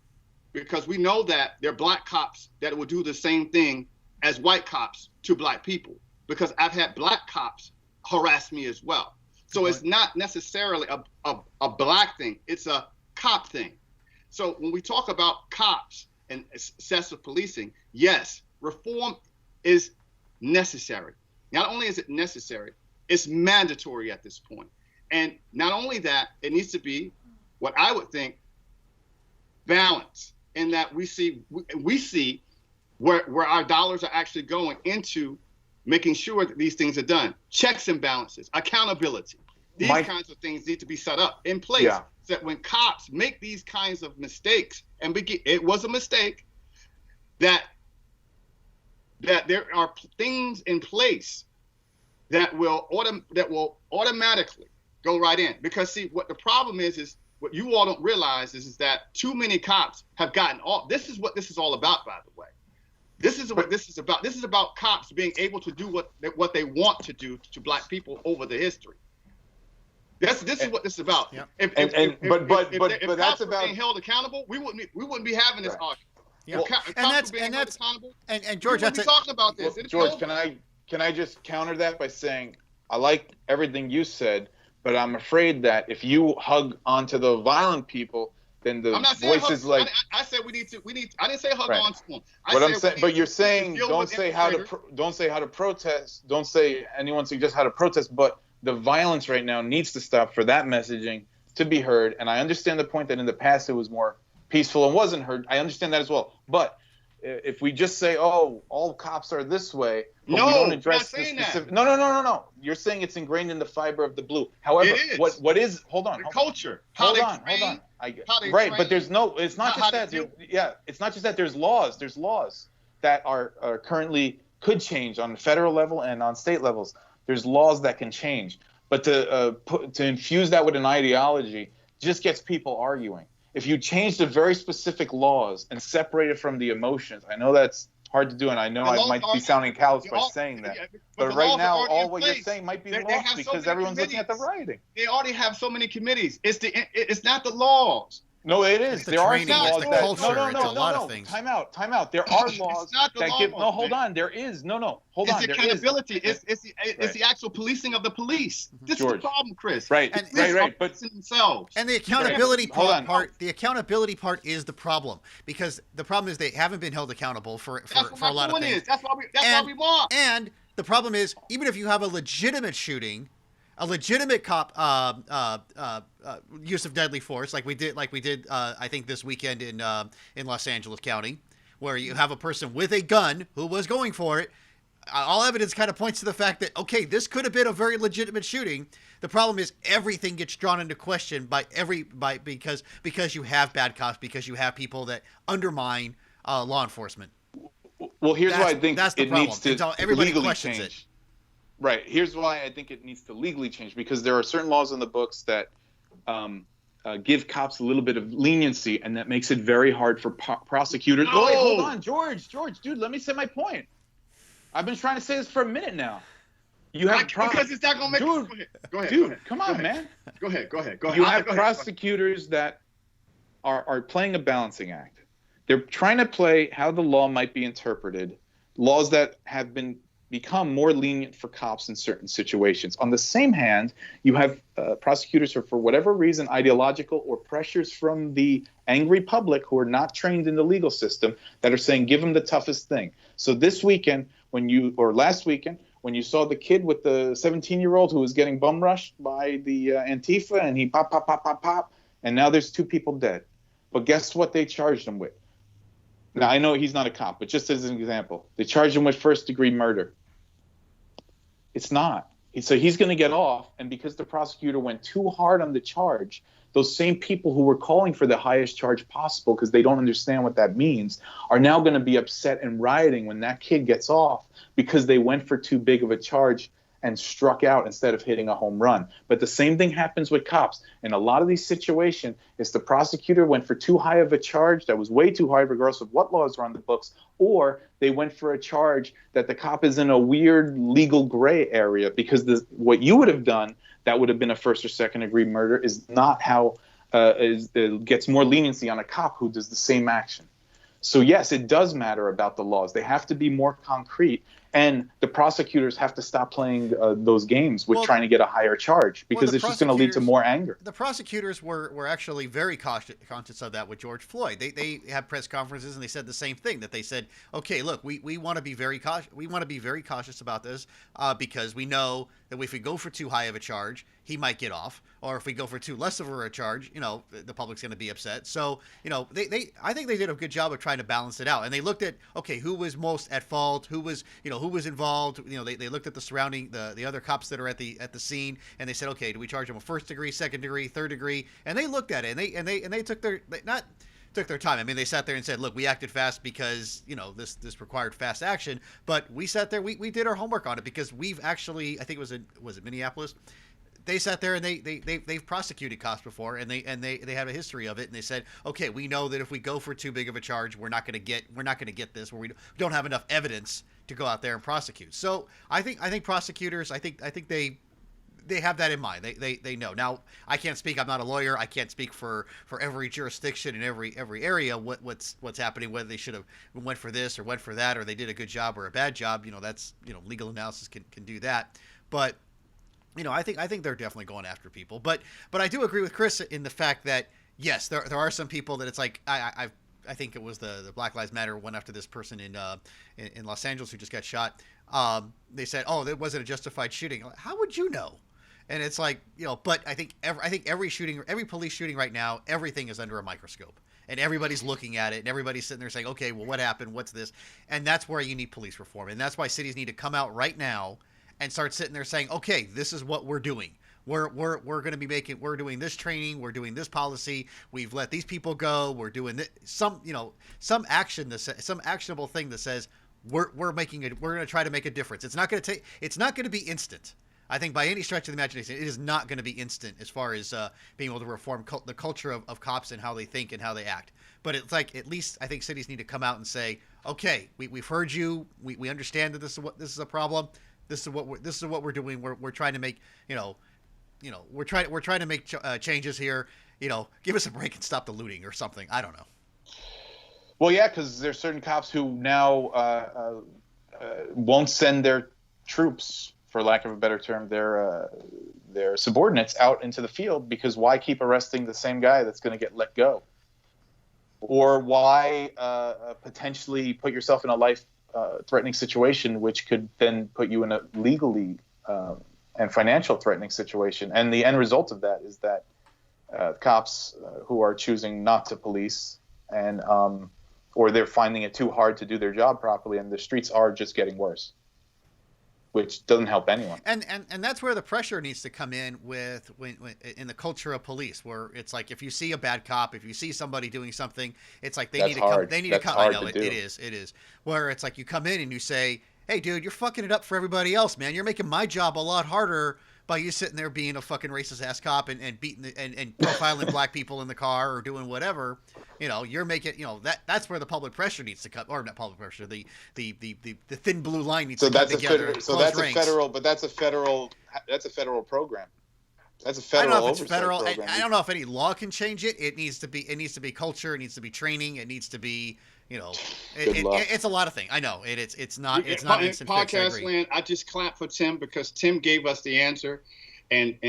because we know that there are black cops that will do the same thing as white cops to black people, because I've had black cops harass me as well. So it's not necessarily a black thing, it's a cop thing. So when we talk about cops and excessive policing, yes, reform is necessary. Not only is it necessary, it's mandatory at this point. And not only that, it needs to be what I would think balance, in that we see where our dollars are actually going into making sure that these things are done. Checks and balances, accountability. These kinds of things need to be set up in place so that when cops make these kinds of mistakes, and it was a mistake, that there are things in place that will automatically go right in. Because see, what the problem is what you all don't realize is that too many cops have gotten off. This is what this is all about, by the way. This is what this is about. This is about cops being able to do what they want to do to black people over the history. This is what this is about. Yeah. If that's about being held accountable, we wouldn't be having this argument. Yeah. Well, and George, that's talking about this. Well, George, can I just counter that by saying I like everything you said, but I'm afraid that if you hug onto the violent people, then the voices like I said we need. I didn't say hug on to them. What I'm saying, but you're saying don't say how to protest. Don't say anyone suggests how to protest. But the violence right now needs to stop for that messaging to be heard. And I understand the point that in the past it was more peaceful and wasn't heard. I understand that as well. But if we just say, oh, all cops are this way, but we don't address the specific. No. You're saying it's ingrained in the fiber of the blue. However, what is? Hold on. Culture. Hold on. Right, but there's no. It's not just that. It's not just that. There's laws. There's laws that are currently could change on the federal level and on state levels. There's laws that can change, but to infuse that with an ideology just gets people arguing. If you change the very specific laws and separate it from the emotions, I know that's hard to do, and I know I might be sounding callous by saying that. But right now, all what you're saying might be lost because everyone's looking at the rioting. They already have so many committees. It's not the laws. No, it is. There are laws that a lot of things. Time out. There are laws that give. No, hold on. There is hold on. It's accountability. It's the actual policing of the police. This is the problem, Chris. Right. But themselves. And the accountability part. The accountability part is the problem, because the problem is they haven't been held accountable for a lot of things. That's what we want. And the problem is, even if you have a legitimate shooting, a legitimate cop use of deadly force, like we did, I think this weekend in Los Angeles County, where you have a person with a gun who was going for it, all evidence kind of points to the fact that, okay, this could have been a very legitimate shooting. The problem is everything gets drawn into question because you have bad cops, because you have people that undermine law enforcement. Well, here's why I think it needs to legally change. It. Right. Here's why I think it needs to legally change, because there are certain laws in the books that give cops a little bit of leniency, and that makes it very hard for prosecutors. No! Oh, wait, hold on, George, dude, let me say my point. I've been trying to say this for a minute now. You have because it's not gonna make. Dude, go ahead. Dude, come on, man. Go ahead. You have prosecutors that are playing a balancing act. They're trying to play how the law might be interpreted, laws that have become more lenient for cops in certain situations. On the same hand, you have prosecutors who, for whatever reason, ideological or pressures from the angry public who are not trained in the legal system, that are saying, give them the toughest thing. So this weekend, last weekend, when you saw the kid with the 17-year-old who was getting bum rushed by the Antifa, and he pop, and now there's 2 people dead. But guess what they charged him with? Now, I know he's not a cop, but just as an example, they charged him with first-degree murder. It's not. So he's going to get off, and because the prosecutor went too hard on the charge, those same people who were calling for the highest charge possible because they don't understand what that means are now going to be upset and rioting when that kid gets off because they went for too big of a charge and struck out instead of hitting a home run. But the same thing happens with cops. In a lot of these situations, it's the prosecutor went for too high of a charge that was way too high regardless of what laws are on the books, or they went for a charge that the cop is in a weird legal gray area because what you would have done that would have been a first or second degree murder is not how it gets more leniency on a cop who does the same action. So yes, it does matter about the laws. They have to be more concrete, and the prosecutors have to stop playing those games with trying to get a higher charge, because it's just going to lead to more anger. The prosecutors were actually very conscious of that with George Floyd. They had press conferences and they said the same thing, that they said, okay, look, we want to be very cautious. We want to be very cautious about this because we know that if we go for too high of a charge, he might get off, or if we go for too less of a charge, the public's going to be upset. So, I think they did a good job of trying to balance it out, and they looked at, okay, who was most at fault, who was involved. They looked at the surrounding, the other cops that are at the scene, and they said, okay, do we charge them a first degree, second degree, third degree? And they looked at it, and they took their time. I mean, they sat there and said, look, we acted fast because, this required fast action, but we sat there, we did our homework on it, because we've actually, I think was it Minneapolis? They sat there and they've prosecuted cops before, and they have a history of it, and they said, okay, we know that if we go for too big of a charge, we're not going to get this, where we don't have enough evidence to go out there and prosecute. So I think prosecutors, I think they have that in mind. They know. Now, I can't speak. I'm not a lawyer. I can't speak for every jurisdiction in every area what's happening, whether they should have went for this or went for that, or they did a good job or a bad job. That's legal analysis can do that. But I think they're definitely going after people. But I do agree with Chris in the fact that yes, there are some people that it's like I think it was the Black Lives Matter went after this person in Los Angeles who just got shot. They said, oh, that wasn't a justified shooting. How would you know? And it's like, but I think every shooting, every police shooting right now, everything is under a microscope, and everybody's looking at it, and everybody's sitting there saying, okay, well, what happened? What's this? And that's where you need police reform, and that's why cities need to come out right now and start sitting there saying, okay, this is what we're doing. We're going to be we're doing this training, we're doing this policy, we've let these people go, we're doing this, some actionable thing that says we're going to try to make a difference. It's not going to be instant. I think by any stretch of the imagination, it is not going to be instant as far as being able to reform the culture of cops and how they think and how they act. But it's like, at least I think cities need to come out and say, okay, we've heard you, we understand that this is a problem. This is what we're doing. We're trying to make we're trying to make changes here. Give us a break and stop the looting or something. I don't know. Well, yeah, because there's certain cops who now won't send their troops, for lack of a better term, their subordinates out into the field, because why keep arresting the same guy that's going to get let go? Or why potentially put yourself in a life-threatening situation, which could then put you in a legally and financial threatening situation? And the end result of that is that cops who are choosing not to police, or they're finding it too hard to do their job properly, and the streets are just getting worse. which doesn't help anyone. And that's where the pressure needs to come in with when in the culture of police, where it's like if you see a bad cop, if you see somebody doing something, it's like they need to come. They need to come. I know it is. Where it's like you come in and you say, "Hey, dude, you're fucking it up for everybody else, man. You're making my job a lot harder by you sitting there being a fucking racist ass cop and beating and profiling black people in the car or doing whatever." You know, you're making, you know, that's where the public pressure needs to cut, or not public pressure, the thin blue line needs to come together. So that's a federal, but that's a federal program. That's a federal. I don't know if it's federal. Program. I don't know if any law can change it. It needs to be culture. It needs to be training. It needs to be, you know, it's a lot of things. I know it's not instant podcast fix, land. I just clap for Tim because Tim gave us the answer, and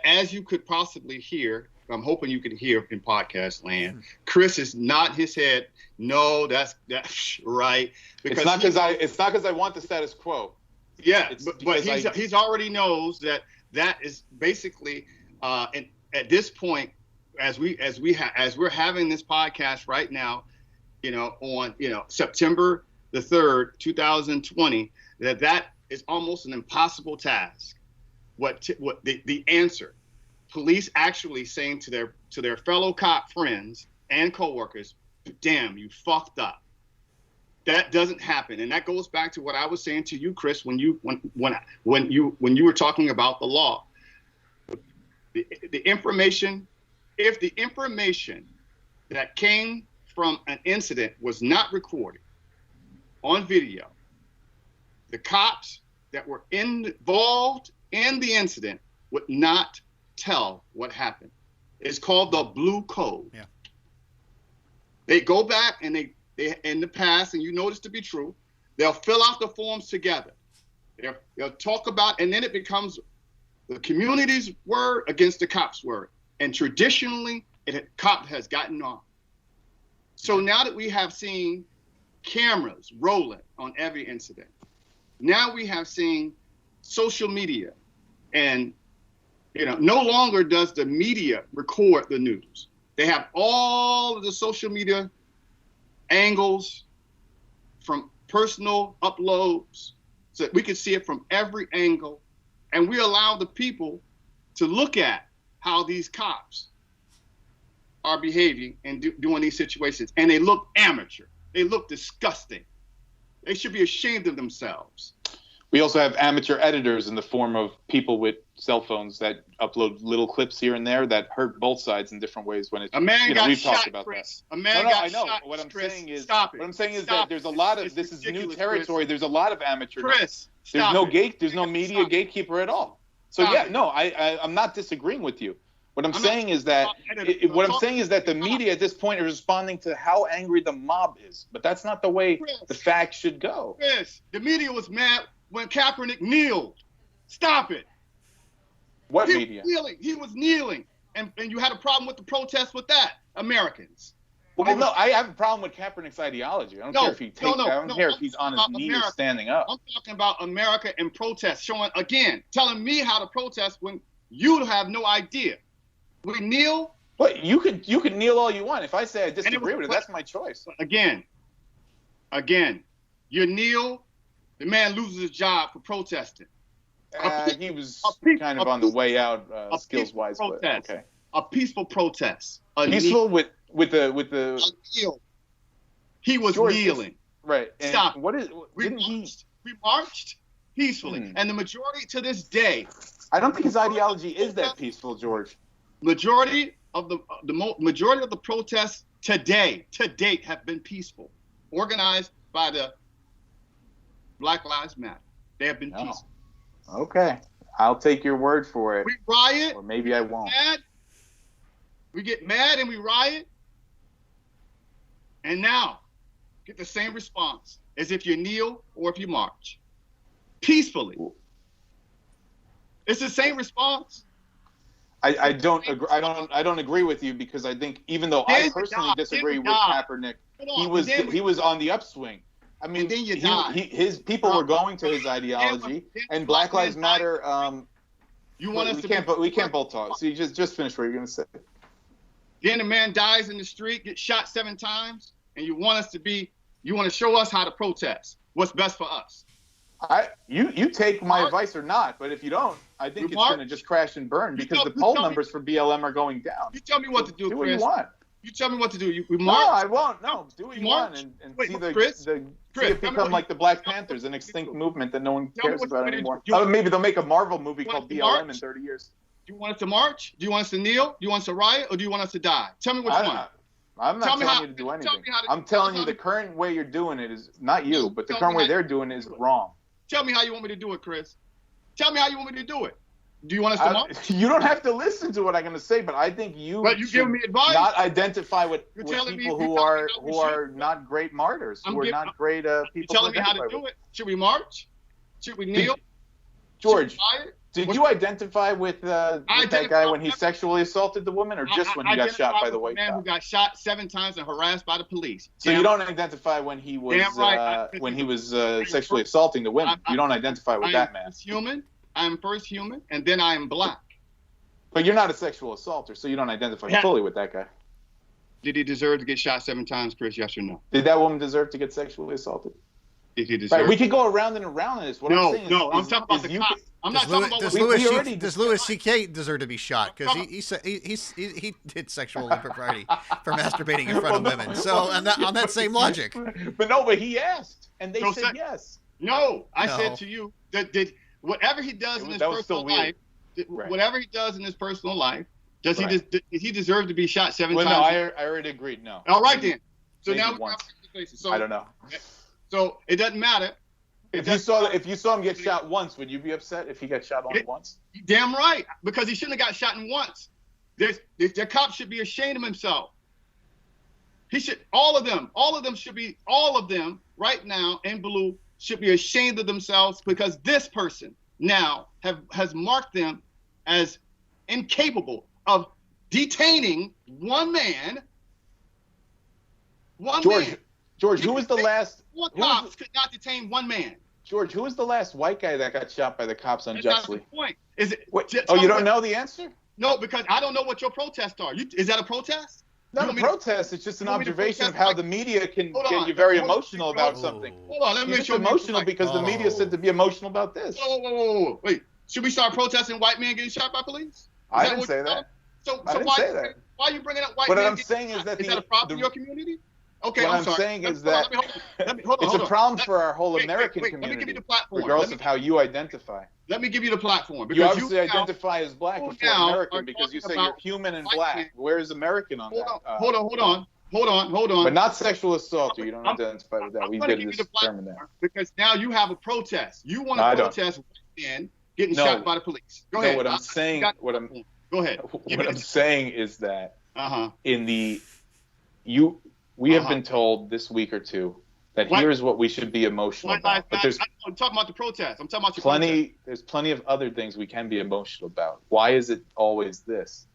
as you could possibly hear. I'm hoping you can hear in podcast land. Chris is nodding his head. No, that's right. Because it's not because I want the status quo. Yeah, but he's already knows that is basically and at this point, as we're having this podcast right now, you know, on September the 3rd, 2020, that is almost an impossible task. What the answer? Police actually saying to their fellow cop friends and coworkers, "Damn, you fucked up." That doesn't happen, and that goes back to what I was saying to you, Chris, when you were talking about the law. The information, if the information that came from an incident was not recorded on video, the cops that were involved in the incident would not tell what happened. It's called the blue code. Yeah. They go back and they in the past, and you know this to be true, they'll fill out the forms together. They'll talk about, and then it becomes the community's word against the cop's word. And traditionally, cop has gotten off. So now that we have seen cameras rolling on every incident, now we have seen social media, and no longer does the media record the news. They have all of the social media angles from personal uploads so that we can see it from every angle. And we allow the people to look at how these cops are behaving and doing these situations. And they look amateur. They look disgusting. They should be ashamed of themselves. We also have amateur editors in the form of people with cell phones that upload little clips here and there that hurt both sides in different ways. When it's a man got we've shot, talked about Chris. that. A man got I know. shot. What I'm Chris, saying is, stop it. What I'm saying is Stop that there's a lot of this is new territory. Chris. There's a lot of amateur. Chris, there's no media gatekeeper at all. So I'm not disagreeing with you. What I'm saying is that the media at this point is responding to how angry the mob is, but that's not the way the facts should go. Chris, the media was mad when Kaepernick kneeled. Stop it. What media? He was kneeling, and you had a problem with the protest with that, Americans. Well, no, I have a problem with Kaepernick's ideology. I don't care if he takes. I don't care if he's on his knees standing up. I'm talking about America and protest, telling me how to protest when you have no idea. We kneel. But you could kneel all you want. If I say I disagree with it, that's my choice. Again, you kneel, the man loses his job for protesting. He was kind of on the way out, skills-wise, but okay. A peaceful protest. Peaceful with the. He was kneeling. Right. And stop. We marched peacefully, and the majority to this day. I don't think his ideology is that peaceful, George. Majority of the protests to date have been peaceful, organized by the Black Lives Matter. They have been peaceful. Okay, I'll take your word for it. We riot, or maybe I won't. We get mad and we riot, and now get the same response as if you kneel or if you march peacefully. It's the same response. I don't agree with you, because I think even though I personally disagree with Kaepernick, he was on the upswing. I mean, his people were going to his ideology, and Black Lives Matter. We can't both talk. So you just finish what you're gonna say. Then a man dies in the street, gets shot 7 times, and you want to show us how to protest. What's best for us? You take my advice or not, but if you don't, I think it's going to just crash and burn because the poll numbers for BLM are going down. You tell me what to do, do Chris. what you want. You tell me what to do. We No, I won't. No, do what you want and see it become like the Black Panthers, an extinct movement that no one cares about anymore. Maybe they'll make a Marvel movie called BLM in 30 years. Do you want us to march? Do you want us to kneel? Do you want us to riot? Or do you want us to die? Tell me which one. I'm not telling you to do anything. I'm telling you the current way you're doing it is not you, but the current way they're doing it is wrong. Tell me how you want me to do it, Chris. Tell me how you want me to do it. Do you want us to march? You don't have to listen to what I'm going to say, but I think you give me advice. Not identify with people who are not great martyrs, who are not great people. You're telling me how to do it. Should we march? Should we kneel? George, did you identify with that guy when he sexually assaulted the woman, or just when he got shot by the white cop? Man who got shot 7 times and harassed by the police. So you don't identify when he was sexually assaulting the women. You don't identify with that man. I am first human, and then I am black. But you're not a sexual assaulter, so you don't identify fully with that guy. Did he deserve to get shot 7 times, Chris? Yes or no? Did that woman deserve to get sexually assaulted? Did he deserve? Right, we could go around and around in this. I'm talking about the cop. I'm not talking about does Louis C.K. deserve to be shot? Because he did sexual impropriety for masturbating in front of women. So on that same logic. But he asked, and they said yes. No, I said to you that whatever he does in his personal life, whatever he does in his personal life, does he deserve to be shot 7 times? No, I already agreed. No. All right then. So now I don't know. So it doesn't matter. If you saw him get shot once, would you be upset if he got shot only once? Damn right, because he shouldn't have got shot once. The cop should be ashamed of himself. He should. All of them right now in blue should be ashamed of themselves because this person now has marked them as incapable of detaining one man. George, who was the last? What cops could not detain one man? George, who was the last white guy that got shot by the cops unjustly? That's the point. Is it? You don't know the answer? No, because I don't know what your protests are. Is that a protest? Not a protest. It's just an observation of how the media can get you very emotional about something. Hold on, let me make sure. Emotional because the media said to be emotional about this. Whoa. Wait, should we start protesting white men getting shot by police? I didn't say that. So why are you bringing up white men? What I'm saying is that is that a problem in your community? Okay, what I'm saying is that it's a problem for our whole American community. Let me give you the platform. Regardless of how you identify. Let me give you the platform. You obviously identify as black before American because you say you're human and black. Where is American on that? Hold on. But not sexual assault. You don't identify with that. We did determine that. Because now you have a protest. You want to protest white men getting shot by the police. Go ahead. What I'm saying. Go ahead. What I'm saying is that we have been told this week or two that here's what we should be emotional about. But I'm talking about the protest. I'm talking about there's plenty of other things we can be emotional about. Why is it always this?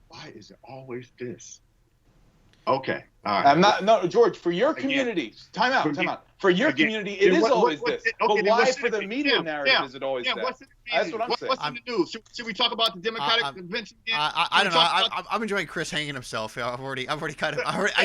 Why is it always this? Okay. All right. George, for your community, time out. For your community, it is always this. But why for the media narrative is it always that? That's what I'm saying. What's in the news? Should we talk about the Democratic convention again? I don't know. I'm enjoying Chris hanging himself. I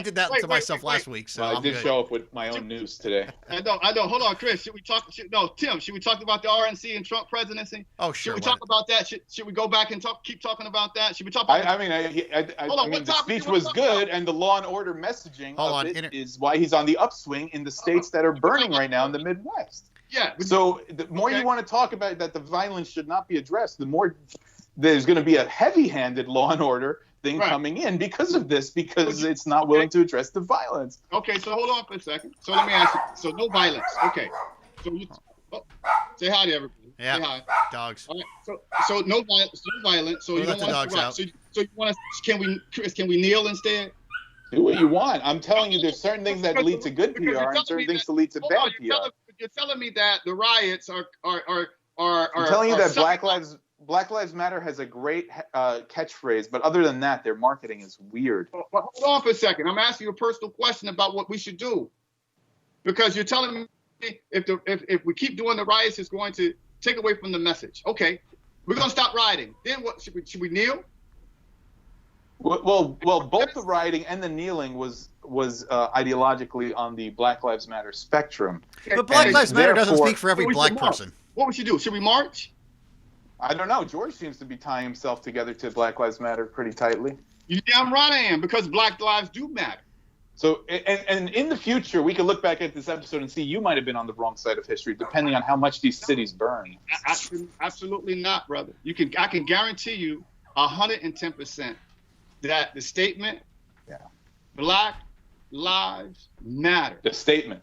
did that to myself last week. So I did show up with my own news today. I know. Hold on, Chris. Should we talk? Tim. Should we talk about the RNC and Trump presidency? Oh, sure. Should we talk about that? Should we go back and keep talking about that? Should we talk about? The speech was good, and the law and order messaging of it is why he's on the upswing in the states that are burning right now in the Midwest. Yeah. So the more you want to talk about that the violence should not be addressed, the more there's going to be a heavy-handed law and order thing coming in because of this, because it's not willing to address the violence. Okay, so hold on for a second. So let me ask you. So no violence. Okay. So say hi to everybody. Yeah. Say hi. Dogs. All right. So no violence. So you don't want us to rock. So you want us? Can we kneel instead? Do what you want. I'm telling you, there's certain things that lead to good PR and certain things that lead to bad PR. You're telling me that the riots are. I'm telling you that Black Lives Matter has a great catchphrase, but other than that, their marketing is weird. But hold on for a second. I'm asking you a personal question about what we should do, because you're telling me if we keep doing the riots, it's going to take away from the message. Okay, we're gonna stop rioting. Then what? Should we kneel? Well, both the rioting and the kneeling was was ideologically on the Black Lives Matter spectrum. But Black Lives Matter doesn't speak for every black person. What would you do? Should we march? I don't know. George seems to be tying himself together to Black Lives Matter pretty tightly. You damn right I am, because Black lives do matter. So, and in the future, we could look back at this episode and see you might have been on the wrong side of history, depending on how much these cities burn. Absolutely not, brother. I can guarantee you 110% that the statement, Black Lives Matter. The statement,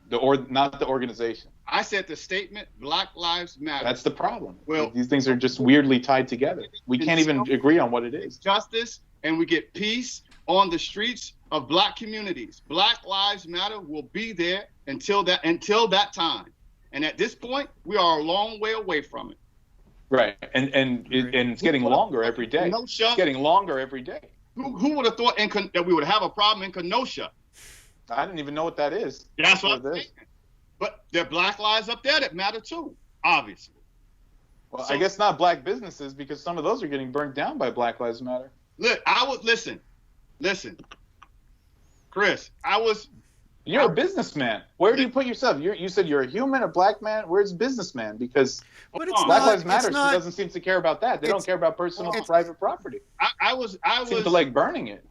not the organization. I said the statement, Black Lives Matter. That's the problem. Well, these things are just weirdly tied together. We can't even agree on what it is. Justice, and we get peace on the streets of black communities. Black Lives Matter will be there until that time. And at this point, we are a long way away from it. Right. And it's getting longer every day. It's getting longer every day. Who would have thought that we would have a problem in Kenosha? I didn't even know what that is. That's what I'm saying. But there are black lives up there that matter too, obviously. Well, I guess not black businesses, because some of those are getting burnt down by Black Lives Matter. Look, listen, Chris, You're a businessman. Where do you put yourself? You said you're a human, a black man. Where's businessman? Because Black Lives Matter doesn't seem to care about that. They don't care about personal, private property. I seem to like burning it.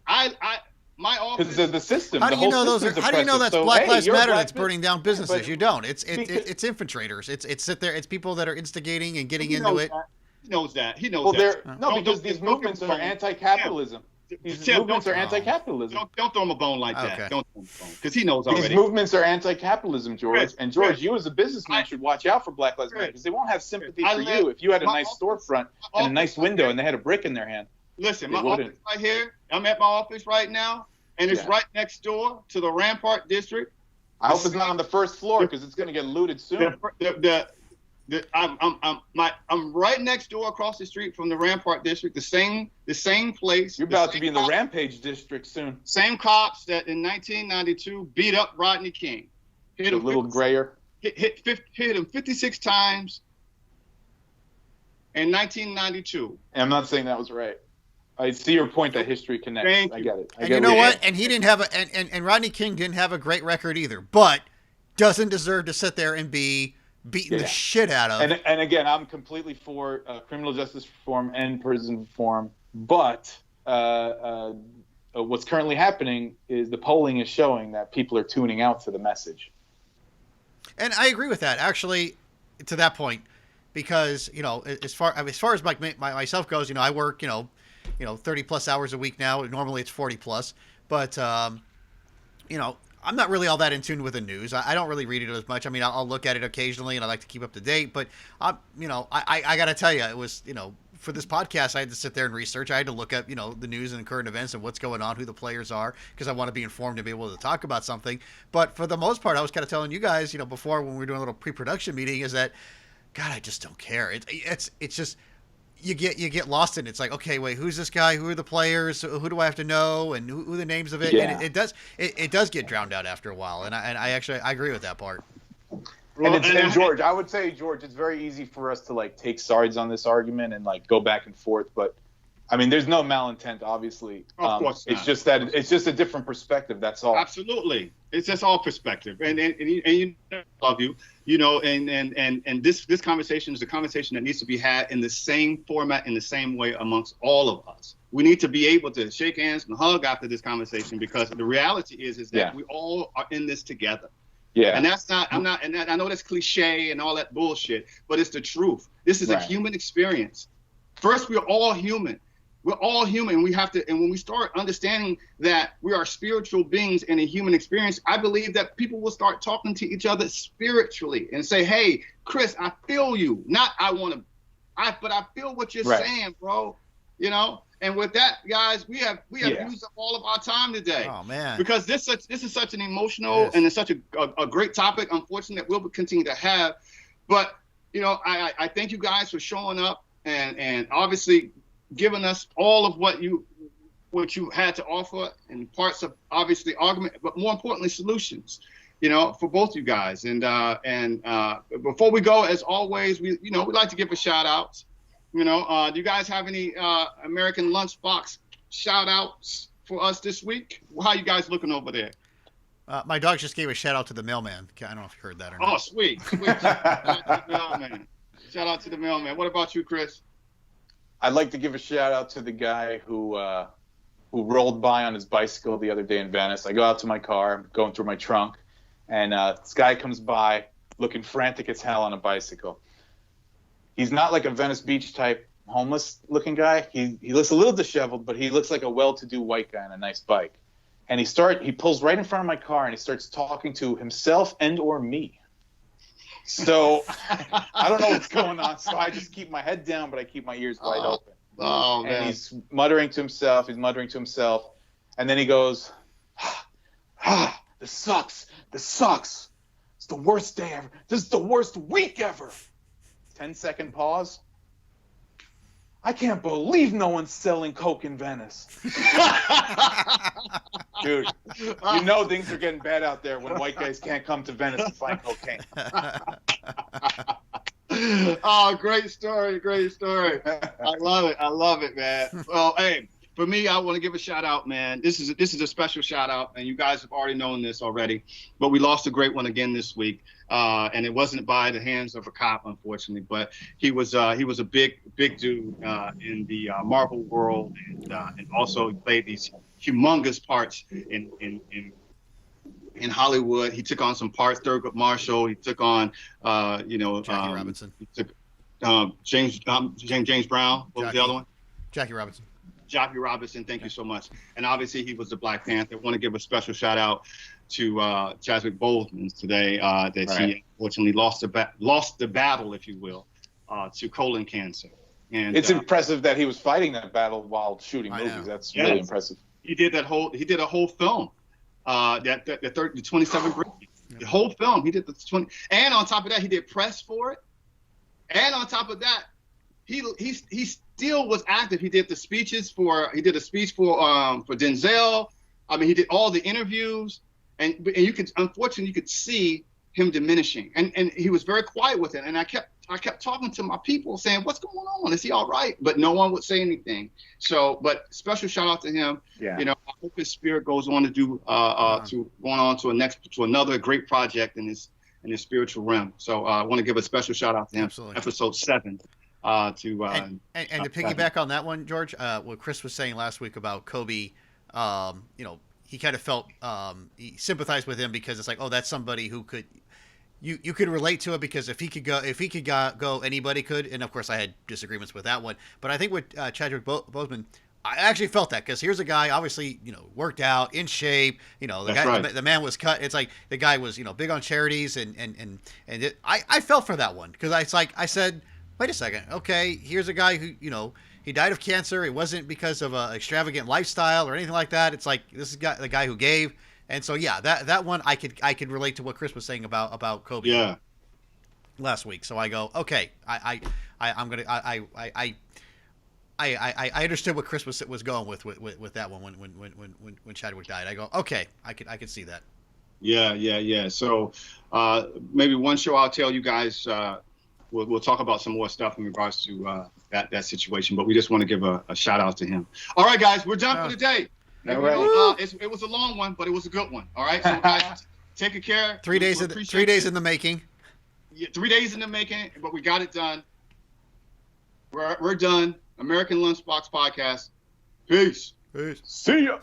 My office. Because the system. How do you know those? How do you know that's Black Lives Matter that's burning down businesses? But, you don't. It's infiltrators. It's people that are instigating and getting into it. He knows that. Because these movements are anti-capitalism. These movements are anti-capitalism. Don't throw him a bone like that. Don't throw him a bone, because he knows already. These movements are anti-capitalism, George. And George, you as a businessman should watch out for Black Lives Matter, because they won't have sympathy for you if you had a nice storefront and a nice window and they had a brick in their hand. Listen, my office right here. I'm at my office right now, and it's right next door to the Rampart District. I hope it's not on the first floor, because it's going to get looted soon. I'm right next door, across the street from the Rampart District, the same place. You're about to be in the Rampage District soon. Same cops that in 1992 beat up Rodney King. Hit him a little grayer. Hit him 56 times in 1992. And I'm not saying that was right. I see your point that history connects. I get it. And you know what? And he didn't have and Rodney King didn't have a great record either, but doesn't deserve to sit there and be beating the shit out of. And again, I'm completely for criminal justice reform and prison reform, but what's currently happening is the polling is showing that people are tuning out to the message. And I agree with that, actually, to that point, because as far as myself goes, I work 30 plus hours a week now. Normally it's 40 plus, but I'm not really all that in tune with the news. I don't really read it as much. I mean, I'll look at it occasionally, and I like to keep up to date. But I got to tell you, it was for this podcast, I had to sit there and research. I had to look up the news and current events and what's going on, who the players are, because I want to be informed to be able to talk about something. But for the most part, I was kind of telling you guys, before when we were doing a little pre-production meeting, is that God, I just don't care. It's just. You get lost in it. It's like, okay, wait, who's this guy? Who are the players? Who do I have to know? And who the names of it? Yeah. And it does get drowned out after a while. And I actually agree with that part. And George, I would say, George, it's very easy for us to take sides on this argument and go back and forth. But I mean, there's no malintent, obviously. Of course not. It's just that it's just a different perspective. That's all. Absolutely, it's just all perspective. And love you. And this conversation is a conversation that needs to be had in the same format, in the same way amongst all of us. We need to be able to shake hands and hug after this conversation, because the reality is that we all are in this together. Yeah. And that's not, I know that's cliche and all that bullshit, but it's the truth. This is a human experience. First, we're all human. We're all human. We have to, and when we start understanding that we are spiritual beings in a human experience, I believe that people will start talking to each other spiritually and say, "Hey, Chris, I feel you. But I feel what you're saying, bro." And with that, guys, we have used up all of our time today. Oh man! Because this is such an emotional and it's such a great topic. Unfortunately, that we'll continue to have. But I thank you guys for showing up and obviously giving us all of what you had to offer, and parts of obviously argument, but more importantly solutions, for both you guys. And before we go, as always, we'd like to give a shout out. Do you guys have any American Lunchbox shout outs for us this week? How you guys looking over there? My dog just gave a shout out to the mailman. I don't know if you heard that or not. Oh, sweet. Shout out to the mailman. Shout out to the mailman. What about you, Chris? I'd like to give a shout out to the guy who rolled by on his bicycle the other day in Venice. I go out to my car, I'm going through my trunk, and this guy comes by looking frantic as hell on a bicycle. He's not like a Venice Beach type homeless-looking guy. He looks a little disheveled, but he looks like a well-to-do white guy on a nice bike. And he pulls right in front of my car and he starts talking to himself and or me. So I don't know what's going on. So I just keep my head down, but I keep my ears wide open. Oh, man. And he's muttering to himself. And then he goes, this sucks. It's the worst day ever. This is the worst week ever. 10-second pause. I can't believe no one's selling coke in Venice. Dude, you know things are getting bad out there when white guys can't come to Venice to find cocaine. Oh, great story. I love it, man. Well, hey, for me, I want to give a shout out, man. This is a special shout out, and you guys have already known this already, but we lost a great one again this week. And it wasn't by the hands of a cop, unfortunately, but he was a big dude in the Marvel world, and also played these humongous parts in Hollywood. He took on some parts, Thurgood Marshall. He took on Jackie Robinson. He took James Brown. What was the other one? Jackie Robinson. Jackie Robinson, thank you so much. And obviously he was the Black Panther. I want to give a special shout out to Chadwick Boseman today he unfortunately lost the battle, if you will, to colon cancer. And it's impressive that he was fighting that battle while shooting movies. That's really impressive. He did a whole film. The 27 the whole film. He did the 20, and on top of that, he did press for it. And on top of that, he still was active. He did a speech for Denzel. I mean, he did all the interviews, and you could see him diminishing, and he was very quiet with it. And I kept talking to my people saying, what's going on? Is he all right? But no one would say anything. So, but special shout out to him. Yeah. You know, I hope his spirit goes on to do to another great project in his spiritual realm. So I want to give a special shout out to him. Absolutely. Episode 7. And to piggyback on that one, George, what Chris was saying last week about Kobe, he kind of felt he sympathized with him because it's like, oh, that's somebody who could. You could relate to it because if he could go, anybody could. And of course, I had disagreements with that one. But I think with Chadwick Boseman, I actually felt that because here's a guy, obviously, worked out, in shape. The man was cut. It's like the guy was, big on charities, I felt for that one because I said, wait a second, okay, here's a guy who, he died of cancer. It wasn't because of an extravagant lifestyle or anything like that. It's like this is the guy who gave. And so, yeah, that one I could relate to what Chris was saying about Kobe last week. So I go, okay, I understood what Chris was going with that one when Chadwick died. I go, okay, I could see that. Yeah. So maybe one show I'll tell you guys. We'll talk about some more stuff in regards to that situation, but we just want to give a shout out to him. All right, guys, we're done for today. All right. It was a long one, but it was a good one. All right, so guys, take care. 3 days in the making. Yeah, 3 days in the making, but we got it done. We're done. American Lunchbox Podcast. Peace. See ya.